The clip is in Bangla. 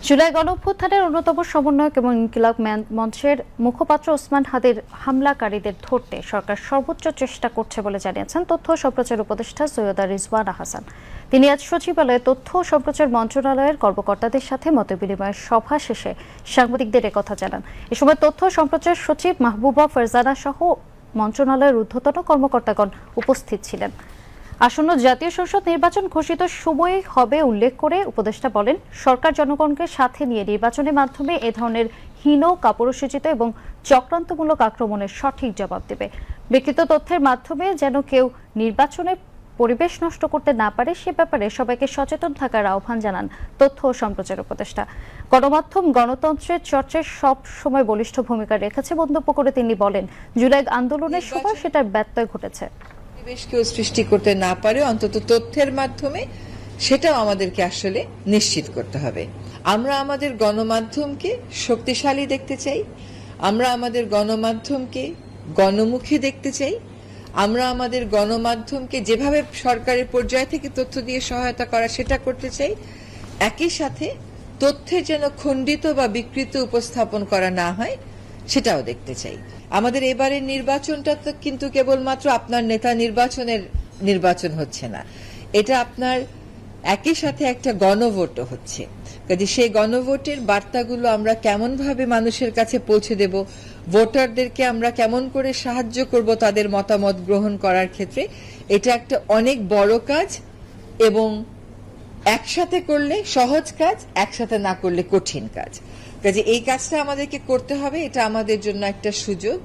জুলাই গণঅভ্যুত্থানের অন্যতম সমন্বয়ক এবং ইনকিলাব মঞ্চের মুখপাত্র ওসমান হাদির হামলাকারীদের ধরতে সরকার সর্বোচ্চ চেষ্টা করছে বলে জানিয়েছেন তথ্য ও সম্প্রচার উপদেষ্টা সৈয়দা রিজওয়ানা হাসান। তিনি আজ সচিবালয়ে তথ্য ও সম্প্রচার মন্ত্রণালয়ের কর্মকর্তাদের সাথে মতবিনিময়ের সভা শেষে সাংবাদিকদের একথা জানান। এ সময় তথ্য ও সম্প্রচার সচিব মাহবুবা ফারজানা সহ মন্ত্রণালয়ের ঊর্ধ্বতন কর্মকর্তাগণ উপস্থিত ছিলেন। আসন্ন জাতীয় সংসদ নির্বাচন ঘোষিত সময়ে হবে উল্লেখ করে উপদেষ্টা বলেন, সরকার জনগণকে সাথে নিয়ে নির্বাচনের মাধ্যমে এ ধরনের হীন, কাপুরুষোচিত এবং চক্রান্তমূলক আক্রমণের সঠিক জবাব দেবে। বিকৃত তথ্যের মাধ্যমে যেন কেউ নির্বাচনের পরিবেশ নষ্ট করতে না পারে সে ব্যাপারে সবাইকে সচেতন থাকার আহ্বান জানান তথ্য ও সম্প্রচার উপদেষ্টা। গণমাধ্যম গণতন্ত্রের চর্চায় সব সময় বলিষ্ঠ ভূমিকা রেখেছে মন্তব্য করে তিনি বলেন, জুলাই আন্দোলনের সময় সেটার ব্যত্যয় ঘটেছে। পরিবেশ কেউ সৃষ্টি করতে না পারে অন্তত তথ্যের মাধ্যমে সেটাও আমাদেরকে আসলে নিশ্চিত করতে হবে। আমরা আমাদের গণমাধ্যমকে শক্তিশালী দেখতে চাই, আমরা আমাদের গণমাধ্যমকে গণমুখী দেখতে চাই, আমরা আমাদের গণমাধ্যমকে যেভাবে সরকারের পর্যায় থেকে তথ্য দিয়ে সহায়তা করা সেটা করতে চাই। একই সাথে তথ্যের যেন খণ্ডিত বা বিকৃত উপস্থাপন করা না হয় সেটাও দেখতে চাই। আমাদের এবারের নির্বাচনটা তো কিন্তু কেবলমাত্র আপনার নেতা নির্বাচন হচ্ছে না, এটা আপনার একই সাথে একটা গণভোটও হচ্ছে। কাজে সেই গণভোটের বার্তাগুলো আমরা কেমন ভাবে মানুষের কাছে পৌঁছে দেব, ভোটারদেরকে আমরা কেমন করে সাহায্য করব তাদের মতামত গ্রহণ করার ক্ষেত্রে, এটা একটা অনেক বড় কাজ এবং একসাথে করলে সহজ কাজ, একসাথে না করলে কঠিন কাজ। কাজে এই কাজটা আমাদেরকে করতে হবে, এটা আমাদের জন্য একটা সুযোগ।